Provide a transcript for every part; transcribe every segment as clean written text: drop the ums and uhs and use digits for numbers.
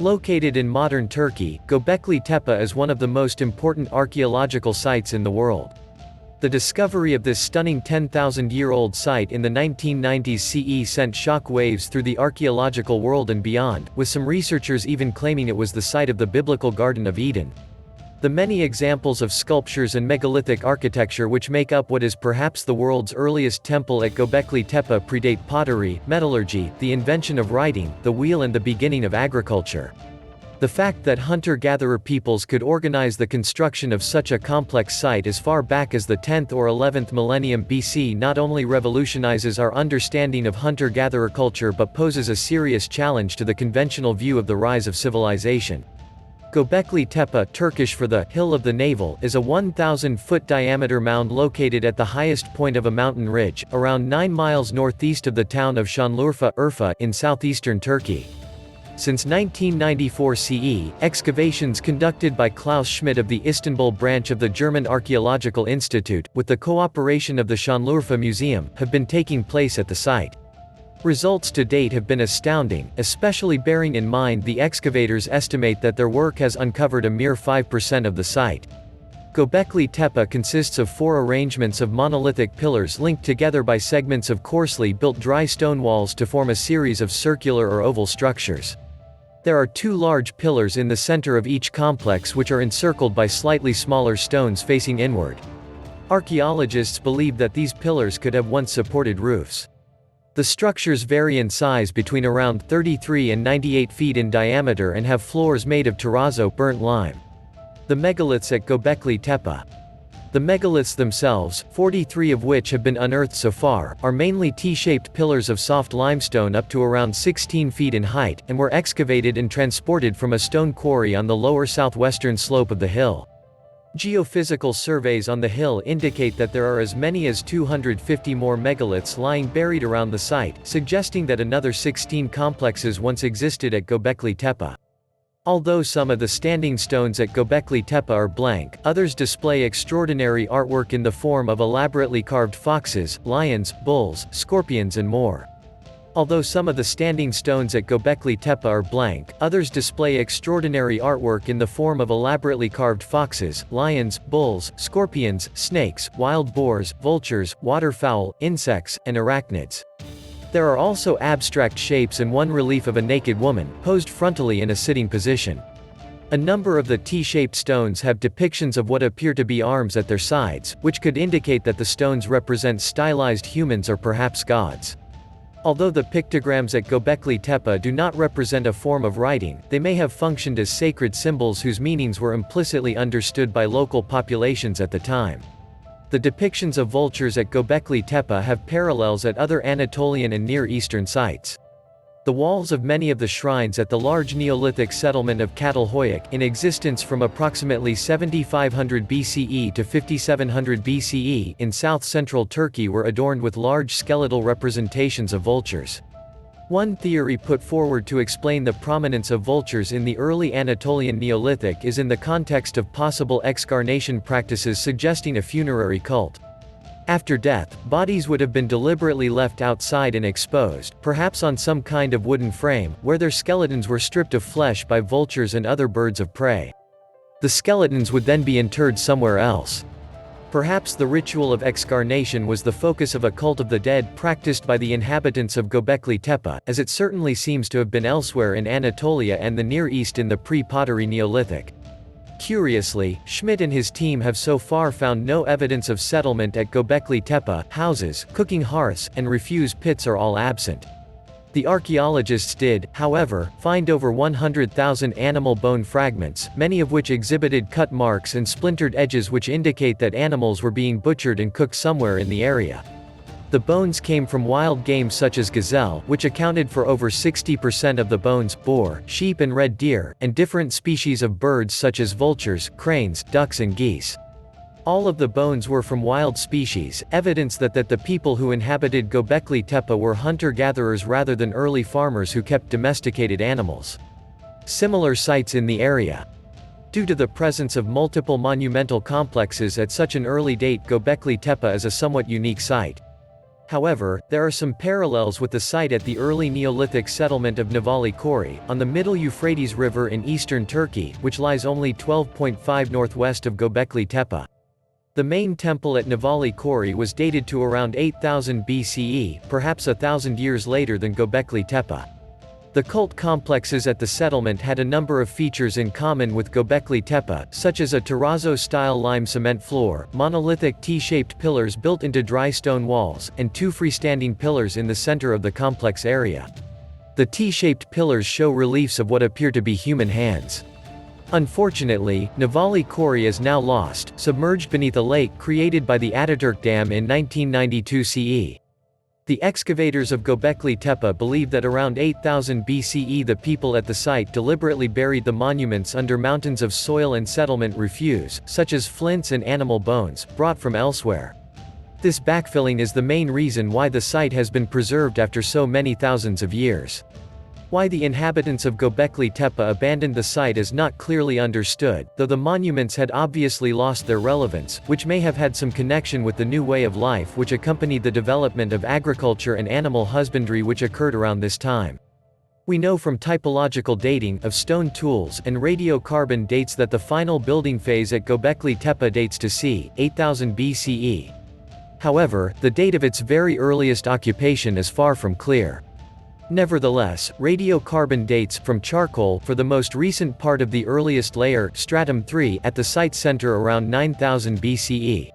Located in modern Turkey, Göbekli Tepe is one of the most important archaeological sites in the world. The discovery of this stunning 10,000-year-old site in the 1990s CE sent shock waves through the archaeological world and beyond, with some researchers even claiming it was the site of the biblical Garden of Eden. The many examples of sculptures and megalithic architecture which make up what is perhaps the world's earliest temple at Göbekli Tepe predate pottery, metallurgy, the invention of writing, the wheel and the beginning of agriculture. The fact that hunter-gatherer peoples could organize the construction of such a complex site as far back as the 10th or 11th millennium BC not only revolutionizes our understanding of hunter-gatherer culture but poses a serious challenge to the conventional view of the rise of civilization. Göbekli Tepe, Turkish for the Hill of the Navel, is a 1,000-foot diameter mound located at the highest point of a mountain ridge, around 9 miles northeast of the town of Şanlıurfa, Urfa, in southeastern Turkey. Since 1994 CE, excavations conducted by Klaus Schmidt of the Istanbul branch of the German Archaeological Institute, with the cooperation of the Şanlıurfa Museum, have been taking place at the site. Results to date have been astounding, especially bearing in mind the excavators estimate that their work has uncovered a mere 5% of the site. Göbekli Tepe consists of 4 arrangements of monolithic pillars linked together by segments of coarsely built dry stone walls to form a series of circular or oval structures. There are 2 large pillars in the center of each complex which are encircled by slightly smaller stones facing inward. Archaeologists believe that these pillars could have once supported roofs. The structures vary in size between around 33 and 98 feet in diameter and have floors made of terrazzo burnt lime. The megaliths at Göbekli Tepe. The megaliths themselves, 43 of which have been unearthed so far, are mainly T-shaped pillars of soft limestone up to around 16 feet in height, and were excavated and transported from a stone quarry on the lower southwestern slope of the hill. Geophysical surveys on the hill indicate that there are as many as 250 more megaliths lying buried around the site, suggesting that another 16 complexes once existed at Göbekli Tepe. Although some of the standing stones at Göbekli Tepe are blank, others display extraordinary artwork in the form of elaborately carved foxes, lions, bulls, scorpions and more. Although some of the standing stones at Göbekli Tepe are blank, others display extraordinary artwork in the form of elaborately carved foxes, lions, bulls, scorpions, snakes, wild boars, vultures, waterfowl, insects, and arachnids. There are also abstract shapes and one relief of a naked woman, posed frontally in a sitting position. A number of the T-shaped stones have depictions of what appear to be arms at their sides, which could indicate that the stones represent stylized humans or perhaps gods. Although the pictograms at Göbekli Tepe do not represent a form of writing, they may have functioned as sacred symbols whose meanings were implicitly understood by local populations at the time. The depictions of vultures at Göbekli Tepe have parallels at other Anatolian and Near Eastern sites. The walls of many of the shrines at the large Neolithic settlement of Çatalhöyük, in existence from approximately 7500 BCE to 5700 BCE in south-central Turkey, were adorned with large skeletal representations of vultures. One theory put forward to explain the prominence of vultures in the early Anatolian Neolithic is in the context of possible excarnation practices suggesting a funerary cult. After death, bodies would have been deliberately left outside and exposed, perhaps on some kind of wooden frame, where their skeletons were stripped of flesh by vultures and other birds of prey. The skeletons would then be interred somewhere else. Perhaps the ritual of excarnation was the focus of a cult of the dead practiced by the inhabitants of Göbekli Tepe, as it certainly seems to have been elsewhere in Anatolia and the Near East in the pre-pottery Neolithic. Curiously, Schmidt and his team have so far found no evidence of settlement at Göbekli Tepe. Houses, cooking hearths, and refuse pits are all absent. The archaeologists did, however, find over 100,000 animal bone fragments, many of which exhibited cut marks and splintered edges which indicate that animals were being butchered and cooked somewhere in the area. The bones came from wild game such as gazelle, which accounted for over 60% of the bones, boar, sheep and red deer, and different species of birds such as vultures, cranes, ducks and geese. All of the bones were from wild species, evidence that the people who inhabited Göbekli Tepe were hunter-gatherers rather than early farmers who kept domesticated animals. Similar sites in the area. Due to the presence of multiple monumental complexes at such an early date, Göbekli Tepe is a somewhat unique site. However, there are some parallels with the site at the early Neolithic settlement of Navali Kori, on the middle Euphrates River in eastern Turkey, which lies only 12.5 northwest of Göbekli Tepe. The main temple at Navali Kori was dated to around 8000 BCE, perhaps 1,000 years later than Göbekli Tepe. The cult complexes at the settlement had a number of features in common with Gobekli Tepe, such as a terrazzo-style lime cement floor, monolithic T-shaped pillars built into dry stone walls, and two freestanding pillars in the center of the complex area. The T-shaped pillars show reliefs of what appear to be human hands. Unfortunately, Navali Kori is now lost, submerged beneath a lake created by the Ataturk Dam in 1992 CE. The excavators of Gobekli Tepe believe that around 8000 BCE the people at the site deliberately buried the monuments under mountains of soil and settlement refuse, such as flints and animal bones, brought from elsewhere. This backfilling is the main reason why the site has been preserved after so many thousands of years. Why the inhabitants of Gobekli Tepe abandoned the site is not clearly understood, though the monuments had obviously lost their relevance, which may have had some connection with the new way of life which accompanied the development of agriculture and animal husbandry which occurred around this time. We know from typological dating of stone tools and radiocarbon dates that the final building phase at Gobekli Tepe dates to c. 8000 BCE. However, the date of its very earliest occupation is far from clear. Nevertheless, radiocarbon dates from charcoal for the most recent part of the earliest layer, stratum 3, at the site center around 9000 BCE.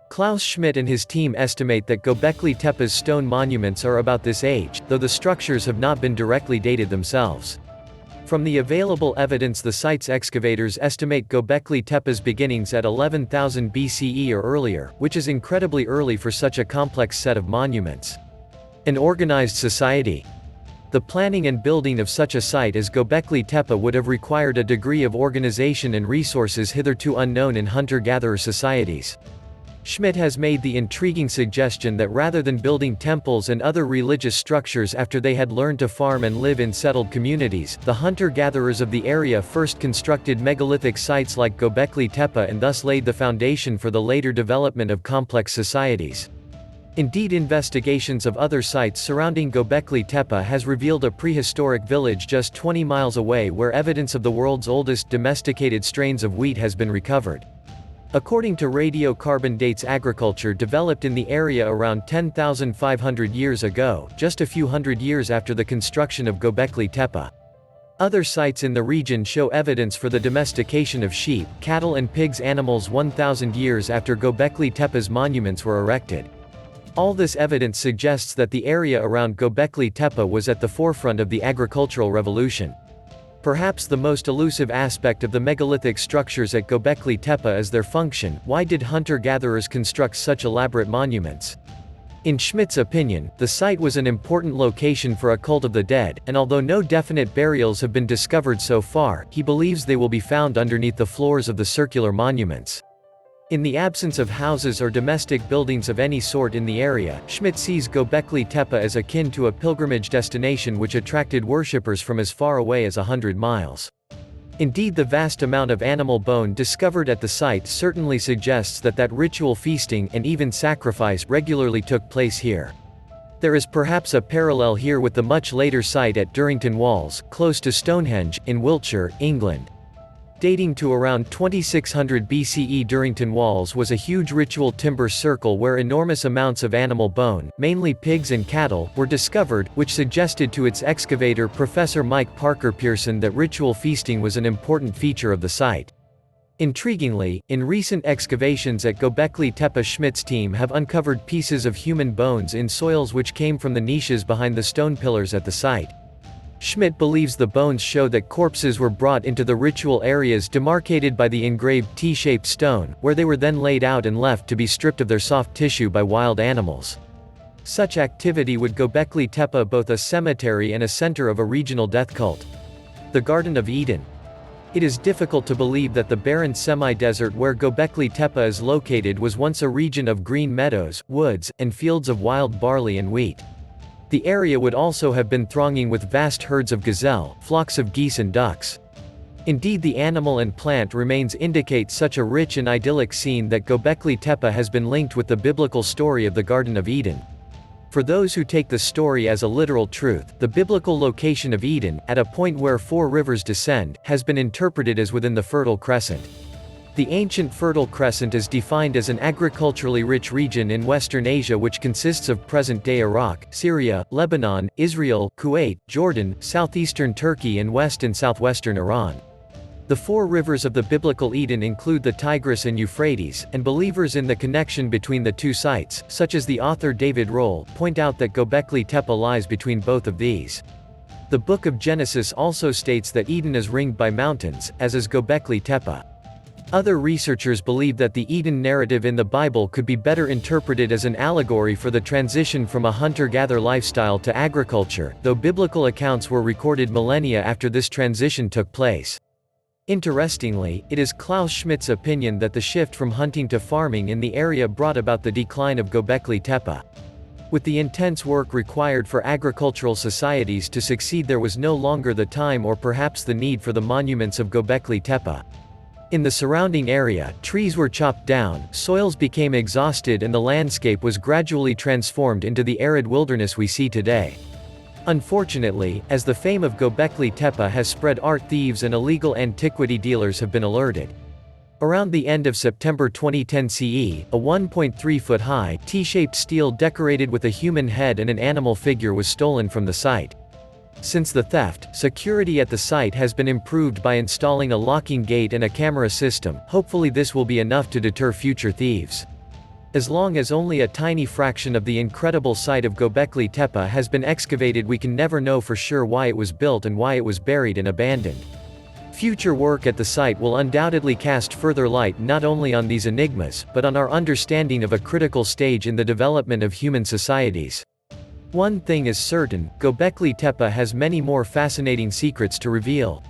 Klaus Schmidt and his team estimate that Gobekli Tepe's stone monuments are about this age, though the structures have not been directly dated themselves. From the available evidence, the site's excavators estimate Gobekli Tepe's beginnings at 11,000 BCE or earlier, which is incredibly early for such a complex set of monuments. An organized society. The planning and building of such a site as Gobekli Tepe would have required a degree of organization and resources hitherto unknown in hunter-gatherer societies. Schmidt has made the intriguing suggestion that rather than building temples and other religious structures after they had learned to farm and live in settled communities, the hunter-gatherers of the area first constructed megalithic sites like Gobekli Tepe and thus laid the foundation for the later development of complex societies. Indeed, investigations of other sites surrounding Gobekli Tepe has revealed a prehistoric village just 20 miles away where evidence of the world's oldest domesticated strains of wheat has been recovered. According to radiocarbon dates, agriculture developed in the area around 10,500 years ago, just a few hundred years after the construction of Gobekli Tepe. Other sites in the region show evidence for the domestication of sheep, cattle and pigs, animals 1,000 years after Gobekli Tepe's monuments were erected. All this evidence suggests that the area around Gobekli Tepe was at the forefront of the agricultural revolution. Perhaps the most elusive aspect of the megalithic structures at Gobekli Tepe is their function. Why did hunter-gatherers construct such elaborate monuments? In Schmidt's opinion, the site was an important location for a cult of the dead, and although no definite burials have been discovered so far, he believes they will be found underneath the floors of the circular monuments. In the absence of houses or domestic buildings of any sort in the area, Schmidt sees Gobekli Tepe as akin to a pilgrimage destination which attracted worshippers from as far away as 100 miles. Indeed, the vast amount of animal bone discovered at the site certainly suggests that ritual feasting and even sacrifice regularly took place here. There is perhaps a parallel here with the much later site at Durrington Walls, close to Stonehenge, in Wiltshire, England. Dating to around 2600 BCE, Durrington Walls was a huge ritual timber circle where enormous amounts of animal bone, mainly pigs and cattle, were discovered, which suggested to its excavator Professor Mike Parker Pearson that ritual feasting was an important feature of the site. Intriguingly, in recent excavations at Gobekli Tepe, Schmidt's team have uncovered pieces of human bones in soils which came from the niches behind the stone pillars at the site. Schmidt believes the bones show that corpses were brought into the ritual areas demarcated by the engraved T-shaped stone, where they were then laid out and left to be stripped of their soft tissue by wild animals. Such activity would Gobekli Tepe both a cemetery and a center of a regional death cult. The Garden of Eden. It is difficult to believe that the barren semi-desert where Gobekli Tepe is located was once a region of green meadows, woods, and fields of wild barley and wheat. The area would also have been thronging with vast herds of gazelle, flocks of geese and ducks. Indeed, the animal and plant remains indicate such a rich and idyllic scene that Gobekli Tepe has been linked with the biblical story of the Garden of Eden. For those who take the story as a literal truth, the biblical location of Eden, at a point where 4 rivers descend, has been interpreted as within the Fertile Crescent. The ancient Fertile Crescent is defined as an agriculturally rich region in Western Asia which consists of present-day Iraq, Syria, Lebanon, Israel, Kuwait, Jordan, southeastern Turkey and west and southwestern Iran. The 4 rivers of the biblical Eden include the Tigris and Euphrates, and believers in the connection between the two sites, such as the author David Rohl, point out that Gobekli Tepe lies between both of these. The Book of Genesis also states that Eden is ringed by mountains, as is Gobekli Tepe. Other researchers believe that the Eden narrative in the Bible could be better interpreted as an allegory for the transition from a hunter-gatherer lifestyle to agriculture, though biblical accounts were recorded millennia after this transition took place. Interestingly, it is Klaus Schmidt's opinion that the shift from hunting to farming in the area brought about the decline of Gobekli Tepe. With the intense work required for agricultural societies to succeed, there was no longer the time or perhaps the need for the monuments of Gobekli Tepe. In the surrounding area, trees were chopped down, soils became exhausted and the landscape was gradually transformed into the arid wilderness we see today. Unfortunately, as the fame of Gobekli Tepe has spread, art thieves and illegal antiquity dealers have been alerted. Around the end of September 2010 CE, a 1.3-foot-high, T-shaped stele decorated with a human head and an animal figure was stolen from the site. Since the theft, security at the site has been improved by installing a locking gate and a camera system. Hopefully this will be enough to deter future thieves. As long as only a tiny fraction of the incredible site of Gobekli Tepe has been excavated, we can never know for sure why it was built and why it was buried and abandoned. Future work at the site will undoubtedly cast further light not only on these enigmas, but on our understanding of a critical stage in the development of human societies. One thing is certain, Gobekli Tepe has many more fascinating secrets to reveal.